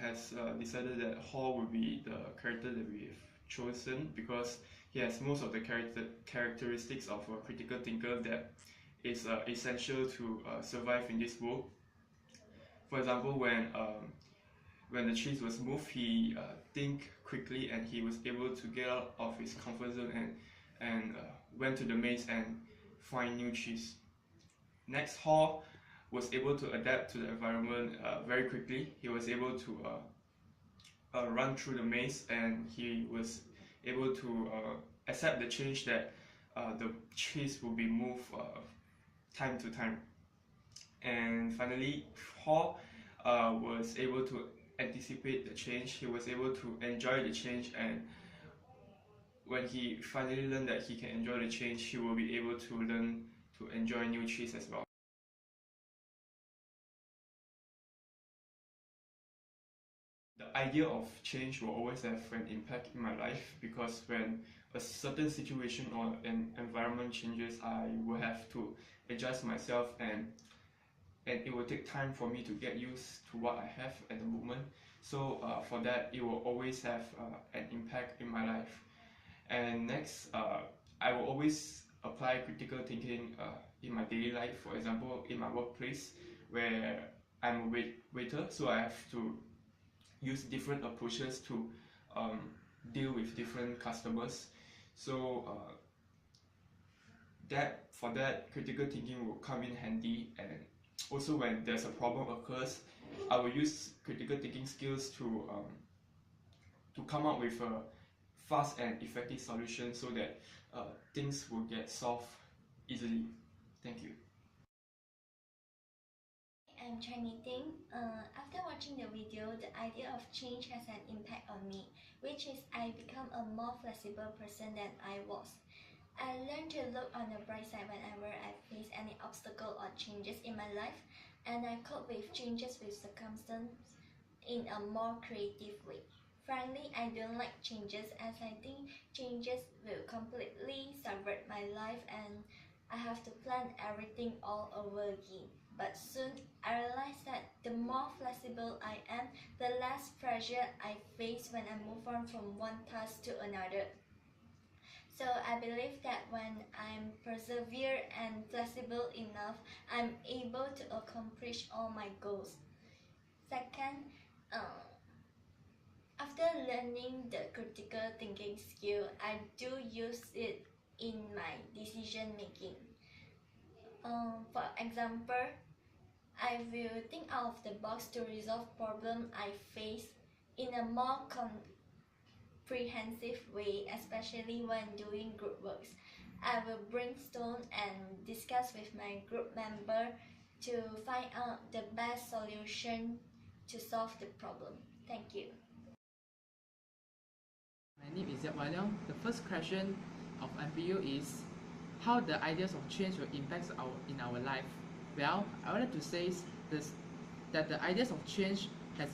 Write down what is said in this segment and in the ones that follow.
has decided that Hall will be the character that we've chosen because he has most of the characteristics of a critical thinker that is essential to survive in this world. For example, when the cheese was moved, he think quickly and he was able to get out of his comfort zone and went to the maze and find new cheese. Next, Hall was able to adapt to the environment very quickly. He was able to run through the maze and he was able to accept the change that the cheese will be moved time to time. And finally, Hall was able to anticipate the change. He was able to enjoy the change, and when he finally learned that he can enjoy the change, he will be able to learn to enjoy new cheese as well. The idea of change will always have an impact in my life because when a certain situation or an environment changes, I will have to adjust myself and it will take time for me to get used to what I have at the moment. So for that, it will always have an impact in my life. And next, I will always apply critical thinking in my daily life. For example, in my workplace, where I'm a waiter, so I have to use different approaches to deal with different customers. So for that, critical thinking will come in handy. And also when there's a problem occurs, I will use critical thinking skills to come up with a fast and effective solution so that things will get solved easily. Thank you. I'm Chinese Ting. After watching the video, the idea of change has an impact on me, which is I become a more flexible person than I was. I learned to look on the bright side whenever I face any obstacle or changes in my life, and I cope with changes with circumstances in a more creative way. Frankly, I don't like changes as I think changes will completely subvert my life and I have to plan everything all over again. But soon I realized that the more flexible I am, the less pressure I face when I move on from one task to another. So I believe that when I'm persevere and flexible enough, I'm able to accomplish all my goals. Second, after learning the critical thinking skill, I do use it in my decision making. For example, I will think out of the box to resolve problem I face in a more comprehensive way, especially when doing group works. I will brainstorm and discuss with my group member to find out the best solution to solve the problem. Thank you. My name is Yap Waliang. The first question of MPU is how the ideas of change will impact in our life. Well, I wanted to say this, that the ideas of change has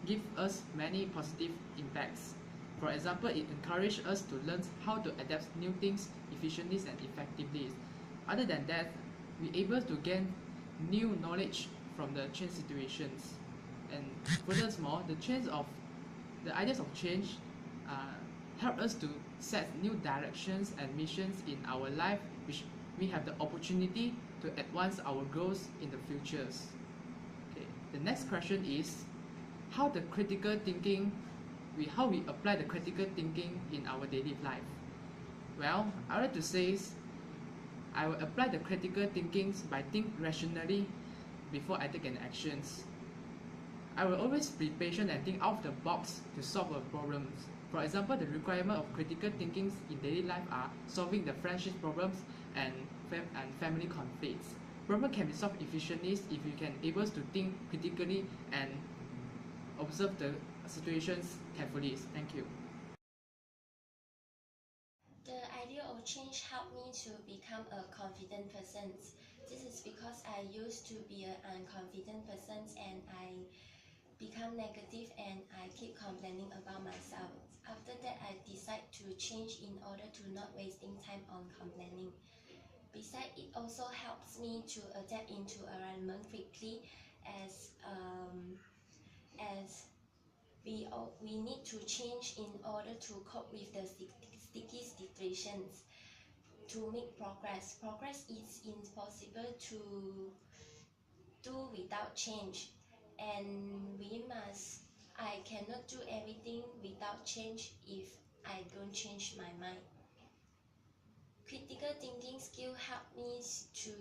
give us many positive impacts. For example, it encourages us to learn how to adapt new things efficiently and effectively. Other than that, we're able to gain new knowledge from the change situations. And furthermore, the ideas of change help us to set new directions and missions in our life, which we have the opportunity to advance our goals in the futures. Okay. The next question is how we apply the critical thinking in our daily life. Well, I would like to say I will apply the critical thinking by think rationally before I take an actions. I will always be patient and think out of the box to solve a problem. For example, the requirement of critical thinking in daily life are solving the friendship problems and family conflicts. Problem can be solved efficiently if you can able to think critically and observe the situations carefully. Thank you. The idea of change helped me to become a confident person. This is because I used to be an unconfident person and I become negative and I keep complaining about myself. After that, I decide to change in order to not wasting time on complaining. Besides, it also helps me to adapt into environment quickly as we need to change in order to cope with the sticky situations to make progress. Progress is impossible to do without change, and I cannot do everything without change if I don't change my mind. Critical thinking skill help me to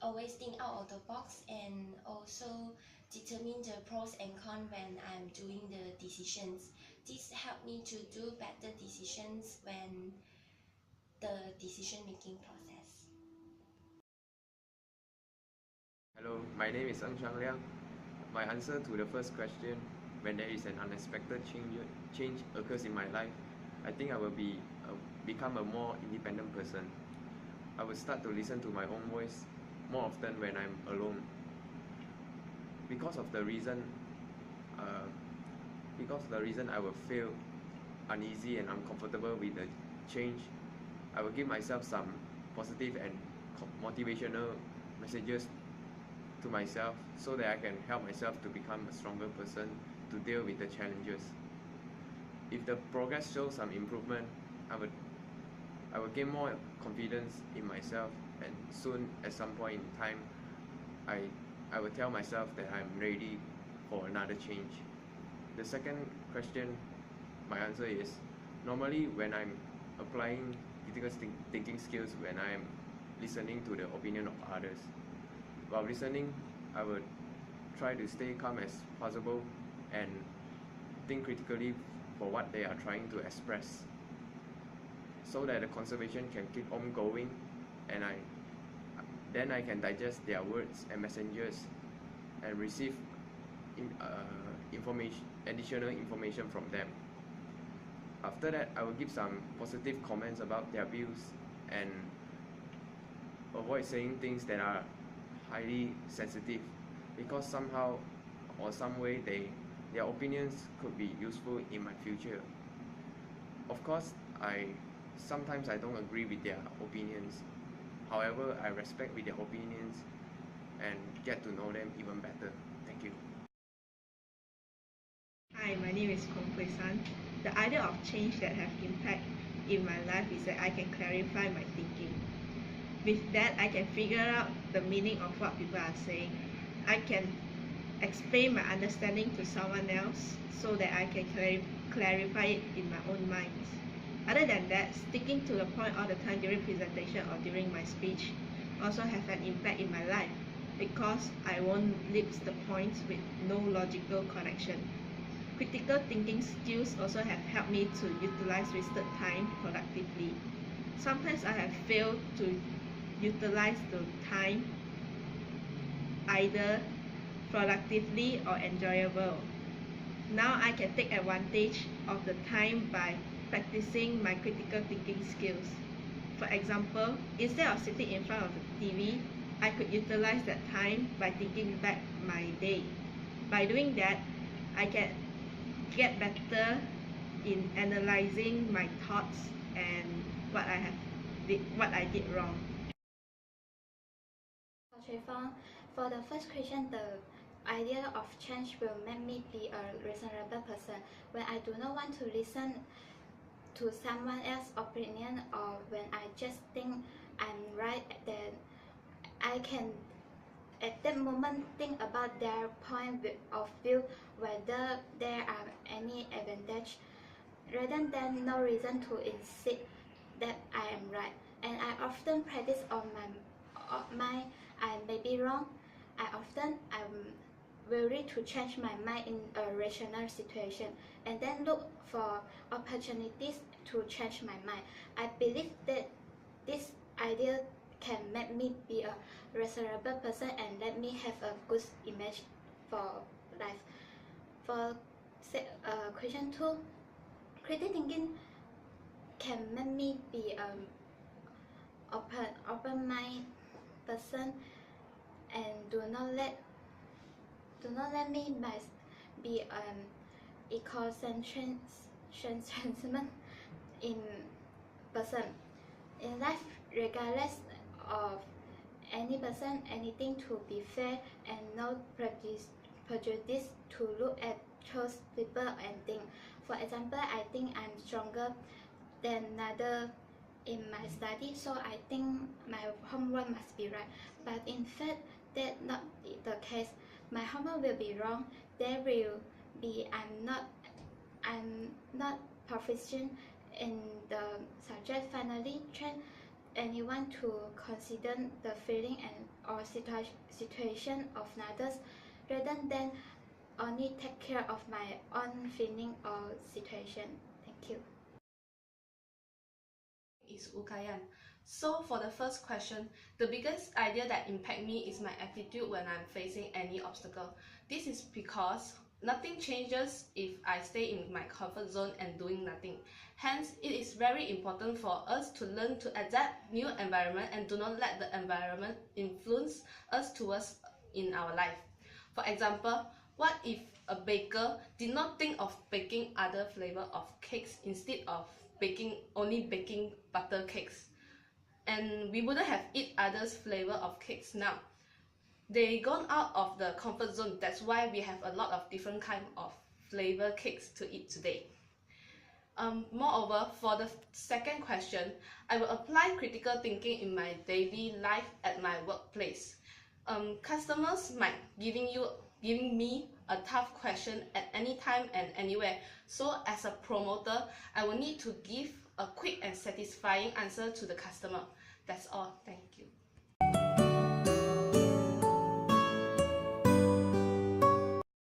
always think out of the box and also determine the pros and cons when I'm doing the decisions. This help me to do better decisions when the decision making process. Hello, my name is Ng Chang Liang. My answer to the first question, when there is an unexpected change occurs in my life, I think I will become a more independent person. I will start to listen to my own voice more often when I'm alone. Because of the reason I will feel uneasy and uncomfortable with the change, I will give myself some positive and motivational messages to myself so that I can help myself to become a stronger person to deal with the challenges. If the progress shows some improvement, I will gain more confidence in myself, and soon at some point in time I will tell myself that I'm ready for another change. The second question, my answer is normally when I'm applying critical thinking skills, when I'm listening to the opinion of others. While listening, I would try to stay calm as possible and think critically for what they are trying to express, so that the conversation can keep on going, and then I can digest their words and messages and receive additional information from them. After that, I will give some positive comments about their views and avoid saying things that are highly sensitive, because somehow or some way their opinions could be useful in my future. Of course, sometimes I don't agree with their opinions. However, I respect with their opinions and get to know them even better. Thank you. Hi, my name is Kong Hui San. The idea of change that have impact in my life is that I can clarify my thinking. With that, I can figure out the meaning of what people are saying. I can explain my understanding to someone else so that I can clarify it in my own mind. Other than that, sticking to the point all the time during presentation or during my speech also have an impact in my life, because I won't list the points with no logical connection. Critical thinking skills also have helped me to utilize wasted time productively. Sometimes I have failed to utilize the time either productively or enjoyable. Now I can take advantage of the time by practicing my critical thinking skills. For example, instead of sitting in front of the TV, I could utilize that time by thinking back my day. By doing that, I can get better in analyzing my thoughts and what I did wrong. For the first question, the idea of change will make me be a reasonable person. When I do not want to listen to someone else's opinion, or when I just think I'm right, then I can at that moment think about their point of view, whether there are any advantage, rather than no reason to insist that I am right. And I often practice on my I may be wrong. I often am willing to change my mind in a rational situation, and then look for opportunities to change my mind. I believe that this idea can make me be a reasonable person and let me have a good image for life. For question 2, critical thinking can make me be an open-minded person, and do not let me be ecocentric in person. In life, regardless of any person, anything to be fair and no prejudice, to look at choose people and think. For example, I think I'm stronger than another in my study, so I think my homework must be right. But in fact, that's not the case. My homework will be wrong. There will be I'm not proficient in the subject. Finally, train anyone to consider the feeling and or situation of others rather than only take care of my own feeling or situation. Thank you. Is Ukayan. So for the first question, the biggest idea that impact me is my attitude when I'm facing any obstacle. This is because nothing changes if I stay in my comfort zone and doing nothing. Hence, it is very important for us to learn to adapt new environment and do not let the environment influence us towards in our life. For example, what if a baker did not think of baking other flavor of cakes instead of only baking butter cakes, and we wouldn't have eat others flavor of cakes now. They gone out of the comfort zone. That's why we have a lot of different kind of flavor cakes to eat today. Moreover, for the second question, I will apply critical thinking in my daily life at my workplace. Customers might giving me a tough question at any time and anywhere. So as a promoter, I will need to give a quick and satisfying answer to the customer. That's all. Thank you.